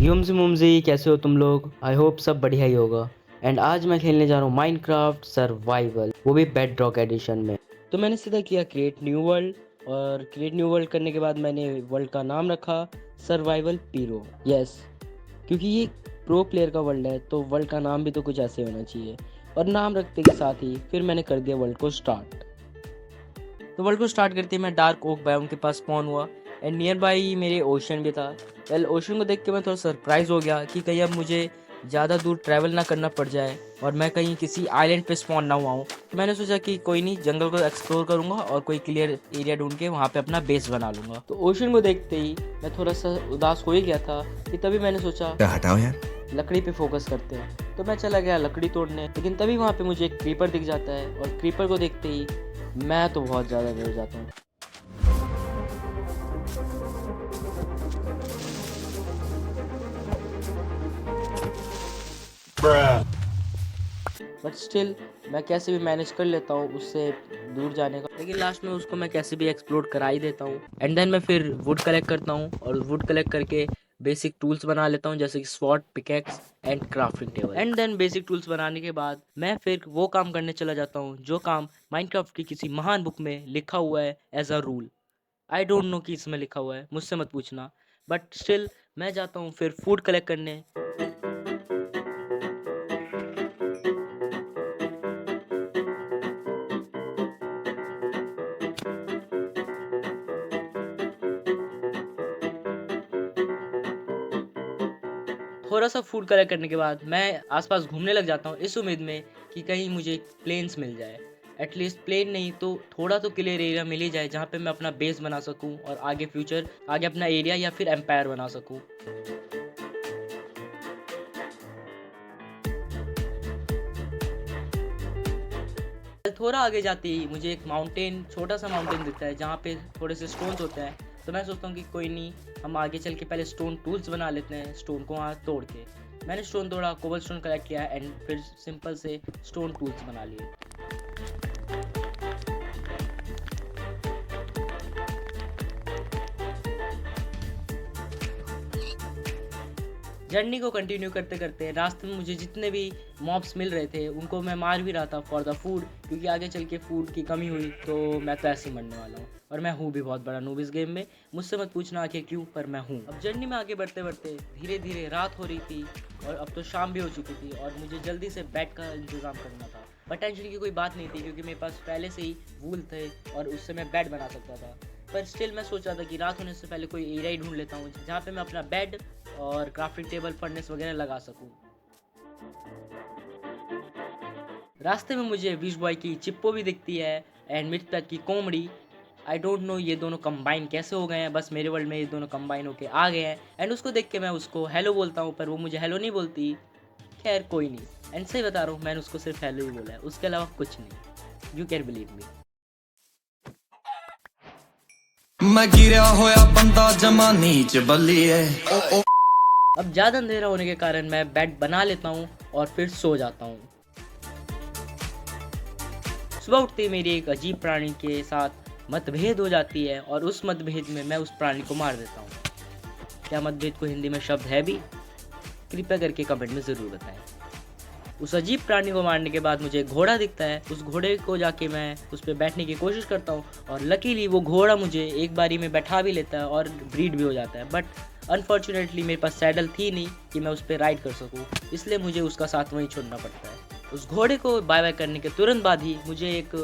Hume's मुमजी कैसे हो तुम लोग। आई होप सब बढ़िया ही होगा। एंड आज मैं खेलने जा रहा हूँ माइनक्राफ्ट सर्वाइवल, वो भी बेड रॉक एडिशन में। तो मैंने सीधा किया क्रिएट न्यू वर्ल्ड, और क्रिएट न्यू वर्ल्ड करने के बाद मैंने वर्ल्ड का नाम रखा सर्वाइवल पीरो। यस, क्योंकि ये प्रो प्लेयर का वर्ल्ड है तो वर्ल्ड का नाम भी तो कुछ ऐसे होना चाहिए। और नाम रखते के साथ ही फिर मैंने कर दिया वर्ल्ड को स्टार्ट। तो वर्ल्ड को स्टार्ट करते ही मैं डार्क ओक बायोम के पास स्पॉन हुआ एंड नियर बाई मेरे ओशन भी था। वेल, ओशन को देख के मैं थोड़ा सरप्राइज हो गया कि कहीं अब मुझे ज़्यादा दूर ट्रैवल ना करना पड़ जाए और मैं कहीं किसी आइलैंड पे स्पॉन ना हुआ हूँ। तो मैंने सोचा कि कोई नहीं, जंगल को एक्सप्लोर करूँगा और कोई क्लियर एरिया ढूंढ के वहाँ पे अपना बेस बना लूँगा। तो ओशन को देखते ही मैं थोड़ा सा उदास हो ही गया था कि तभी मैंने सोचा हटाओ यार, लकड़ी पे फोकस करते हैं। तो मैं चला गया लकड़ी तोड़ने, लेकिन तभी वहाँ पे मुझे एक क्रीपर दिख जाता है और क्रीपर को देखते ही मैं तो बहुत ज़्यादा डर जाता हूँ। बट स्टिल मैं कैसे भी मैनेज कर लेता हूँ उससे दूर जाने का, लेकिन लास्ट में उसको मैं कैसे भी एक्सप्लोर करा ही देता हूँ। एंड देन मैं फिर वुड कलेक्ट करता हूँ और वुड कलेक्ट करके बेसिक टूल्स बना लेता हूँ, जैसे कि sword, pickaxe and crafting table. And then basic tools बनाने के बाद मैं फिर वो काम करने चला जाता हूँ जो काम माइनक्राफ्ट की किसी महान बुक में लिखा हुआ है as a rule. I don't know कि इसमें लिखा हुआ है, मुझसे मत पूछना, बट स्टिल मैं जाता हूँ फिर फूड कलेक्ट करने। थोड़ा सा फूड कलेक्ट करने के बाद मैं आसपास घूमने लग जाता हूँ इस उम्मीद में कि कहीं मुझे प्लेन्स मिल जाए। एटलीस्ट प्लेन नहीं तो थोड़ा तो क्लियर एरिया मिल ही जाए जहाँ पे मैं अपना बेस बना सकूँ और आगे फ्यूचर आगे अपना एरिया या फिर एम्पायर बना सकूँ। थोड़ा आगे जाते ही मुझे एक माउंटेन, छोटा सा माउंटेन दिखता है जहाँ पे थोड़े से स्टोन्स होते हैं। तो मैं सोचता हूँ कि कोई नहीं, हम आगे चल के पहले स्टोन टूल्स बना लेते हैं, स्टोन को वहाँ तोड़ के। मैंने स्टोन तोड़ा, कोबल स्टोन कलेक्ट किया एंड फिर सिंपल से स्टोन टूल्स बना लिए। जर्नी को कंटिन्यू करते करते रास्ते में मुझे जितने भी मॉब्स मिल रहे थे उनको मैं मार भी रहा था फॉर द फूड, क्योंकि आगे चल के फूड की कमी हुई तो मैं तो ऐसे ही मरने वाला हूँ। और मैं हूँ भी बहुत बड़ा नूब इस गेम में, मुझसे मत पूछना आखिर क्यों, पर मैं हूँ। अब जर्नी में आगे बढ़ते बढ़ते धीरे धीरे रात हो रही थी और अब तो शाम भी हो चुकी थी और मुझे जल्दी से बेड का इंतज़ाम करना था। पर टेंशन की कोई बात नहीं थी क्योंकि मेरे पास पहले से ही वूल थे और उससे मैं बेड बना सकता था। पर स्टिल मैं सोच रहा था कि रात होने से पहले कोई एरिया ही ढूंढ लेता हूँ जहाँ पे मैं अपना बेड और क्राफ्टिंग टेबल, फर्नेस वगैरह लगा सकूं। रास्ते में मुझे विश बॉय की चिप्पो भी दिखती है एंड मिर्च की कोमड़ी। आई डोंट नो ये दोनों कंबाइन कैसे हो गए हैं, बस मेरे वर्ल्ड में ये दोनों कंबाइन होके आ गए हैं। एंड उसको देख के मैं उसको हेलो बोलता हूँ पर वो मुझे हेलो नहीं बोलती। खैर कोई नहीं, एंड सही बता रहा हूँ, मैंने उसको सिर्फ हेलो ही बोला है, उसके अलावा कुछ नहीं। You can believe me. मैं गिरा होया बंदा जमा नीच बल्लिए। अब ज़्यादा अंधेरा होने के कारण मैं बेड बना लेता हूँ और फिर सो जाता हूँ। सुबह उठते ही मेरी एक अजीब प्राणी के साथ मतभेद हो जाती है और उस मतभेद में मैं उस प्राणी को मार देता हूँ। क्या मतभेद को हिंदी में शब्द है भी? कृपया करके कमेंट में ज़रूर बताएं। उस अजीब प्राणी को मारने के बाद मुझे एक घोड़ा दिखता है, उस घोड़े को जाके मैं उस पर बैठने की कोशिश करता हूँ और लकीली वो घोड़ा मुझे एक बारी में बैठा भी लेता है और ब्रीड भी हो जाता है। बट अनफॉर्चुनेटली मेरे पास सैडल थी नहीं कि मैं उस पर राइड कर सकूँ, इसलिए मुझे उसका साथ वहीं छोड़ना पड़ता है। उस घोड़े को बाय बाय करने के तुरंत बाद ही मुझे एक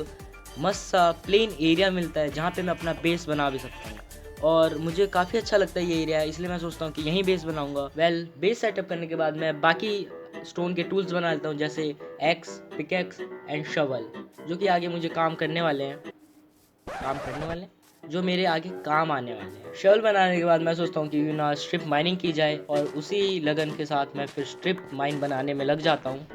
मस्त सा प्लेन एरिया मिलता है जहाँ पे मैं अपना बेस बना भी सकता हूँ और मुझे काफ़ी अच्छा लगता है ये एरिया, इसलिए मैं सोचता हूँ कि यहीं बेस बनाऊँगा। वेल, बेस सेटअप करने के बाद मैं बाकी स्टोन के टूल्स बना लेता हूँ, जैसे एक्स, पिकेक्स एंड शवल, जो कि आगे मुझे काम करने वाले हैं, जो मेरे आगे काम आने वाले हैं। शवल बनाने के बाद मैं सोचता हूँ कि क्यों ना स्ट्रिप माइनिंग की जाए और उसी लगन के साथ मैं फिर स्ट्रिप माइन बनाने में लग जाता हूँ।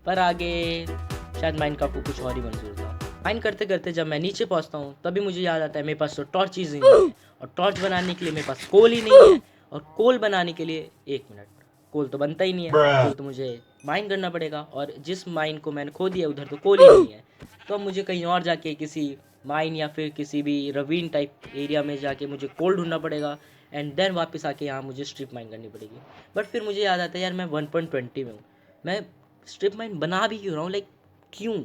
पर आगे शायद माइनक्राफ्ट को कुछ और ही मंजूर था। माइन करते करते जब मैं नीचे पहुंचता हूँ तभी मुझे याद आता है मेरे पास तो टॉर्च ही नहीं है और टॉर्च बनाने के लिए मेरे पास कोल ही नहीं है और कोल बनाने के लिए 1 मिनट। कोल तो बनता ही नहीं है, कोल तो मुझे माइन करना पड़ेगा, और जिस माइन को मैंने खो दिया उधर तो कोल ही नहीं है। तो अब मुझे कहीं और जाके किसी माइन या फिर किसी भी रवीन टाइप एरिया में जाके मुझे कोल ढूंढना पड़ेगा, एंड देन वापस आके यहाँ मुझे स्ट्रिप माइन करनी पड़ेगी। बट फिर मुझे याद आता है यार मैं 1.20 में हूँ, मैं स्ट्रिप माइन बना भी क्यों रहा हूँ, लाइक क्यों?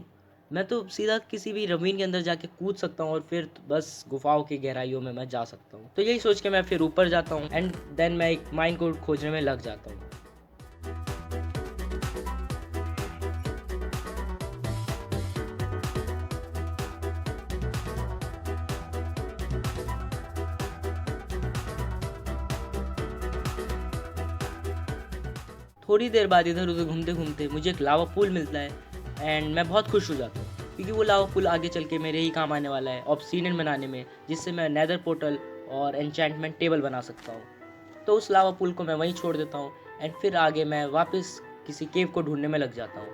मैं तो सीधा किसी भी रवीन के अंदर जाके कूद सकता हूँ और फिर बस गुफाओं की गहराइयों में मैं जा सकता हूँ। तो यही सोच के मैं फिर ऊपर जाता हूँ, एंड देन मैं एक माइन को खोजने में लग जाता हूँ। थोड़ी देर बाद इधर उधर घूमते घूमते मुझे एक लावा पूल मिलता है, एंड मैं बहुत खुश हो जाता हूँ क्योंकि वो लावा पूल आगे चल के मेरे ही काम आने वाला है ऑब्सीडियन बनाने में, जिससे मैं नेदर पोर्टल और एन्चेंटमेंट टेबल बना सकता हूँ। तो उस लावा पूल को मैं वहीं छोड़ देता हूँ, एंड फिर आगे मैं वापस किसी केव को ढूंढने में लग जाता हूँ।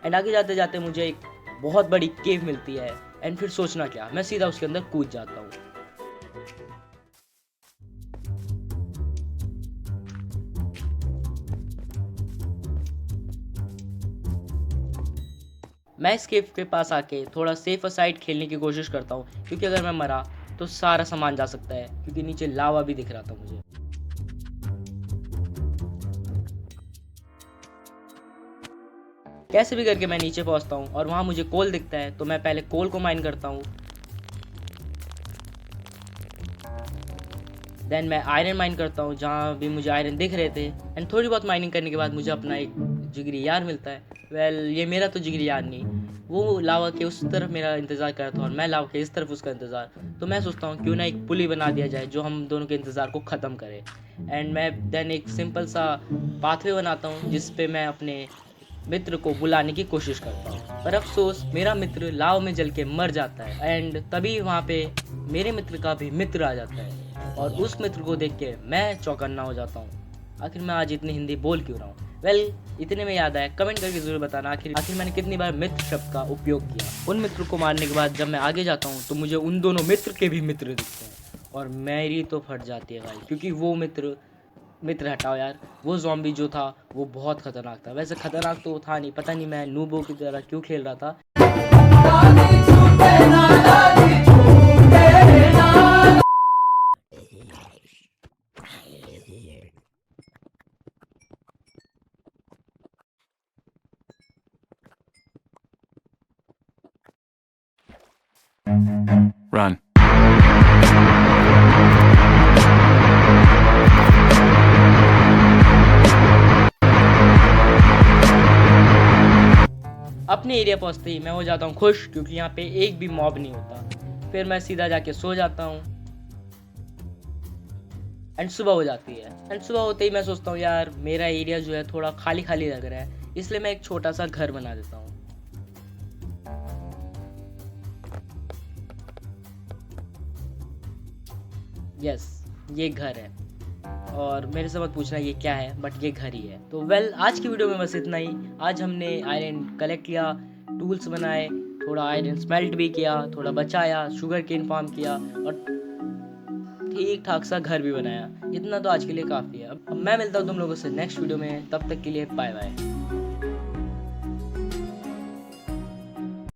एंड आगे जाते जाते मुझे एक बहुत बड़ी केव मिलती है, एंड फिर सोचना क्या, मैं सीधा उसके अंदर कूद जाता हूँ। मैं इस केव के पास आके थोड़ा सेफ साइड खेलने की कोशिश करता हूँ, क्योंकि अगर मैं मरा तो सारा सामान जा सकता है, क्योंकि नीचे लावा भी दिख रहा था मुझे। कैसे भी करके मैं नीचे पहुंचता हूँ और वहाँ मुझे कोल दिखता है, तो मैं पहले कोल को माइन करता हूँ, देन मैं आयरन माइन करता हूँ जहाँ भी मुझे आयरन दिख रहे थे, एंड थोड़ी बहुत माइनिंग करने के बाद मुझे अपना एक जिगरी यार मिलता है। वेल ये मेरा तो जिगरी यार नहीं, वो लावा के उस तरफ मेरा इंतज़ार कर रहा था और मैं लावा के इस तरफ उसका इंतज़ार। तो मैं सोचता हूँ क्यों ना एक पुली बना दिया जाए जो हम दोनों के इंतज़ार को ख़त्म करे, एंड मैं देन एक सिंपल सा पाथवे बनाता हूँ जिस पे मैं अपने मित्र को बुलाने की कोशिश करता हूँ। पर अफसोस मेरा मित्र लाव में जल के मर जाता है, एंड तभी वहाँ पे मेरे मित्र का भी मित्र आ जाता है, और उस मित्र को देख के मैं चौकन्ना हो जाता हूँ। आखिर मैं आज इतनी हिंदी बोल क्यों रहा हूँ? वेल इतने में याद आया, कमेंट करके जरूर बताना आखिर मैंने कितनी बार मित्र शब्द का उपयोग किया। उन मित्र को मारने के बाद जब मैं आगे जाता हूँ तो मुझे उन दोनों मित्र के भी मित्र दिखते हैं, और मेरी तो फट जाती है भाई, क्योंकि वो मित्र हटाओ यार, वो ज़ॉम्बी जो था वो बहुत खतरनाक था। वैसे खतरनाक तो था नहीं, पता नहीं मैं नूबो की तरह क्यों खेल रहा था। Run. अपने एरिया पहुंचते ही मैं हो जाता हूँ खुश, क्योंकि यहाँ पे एक भी मॉब नहीं होता। फिर मैं सीधा जाके सो जाता हूँ, एंड सुबह हो जाती है। एंड सुबह होते ही मैं सोचता हूँ यार मेरा एरिया जो है थोड़ा खाली खाली लग रहा है, इसलिए मैं एक छोटा सा घर बना देता हूँ। यस, ये घर है, और मेरे से मत पूछना ये क्या है, बट ये घर ही है। तो वेल आज की वीडियो में बस इतना ही। आज हमने आयरन कलेक्ट किया, टूल्स बनाए, थोड़ा आयरन स्मेल्ट भी किया, थोड़ा बचाया, शुगर केन फार्म किया, और ठीक ठाक सा घर भी बनाया। इतना तो आज के लिए काफ़ी है। अब मैं मिलता हूँ तुम लोगों से नेक्स्ट वीडियो में, तब तक के लिए बाय बाय।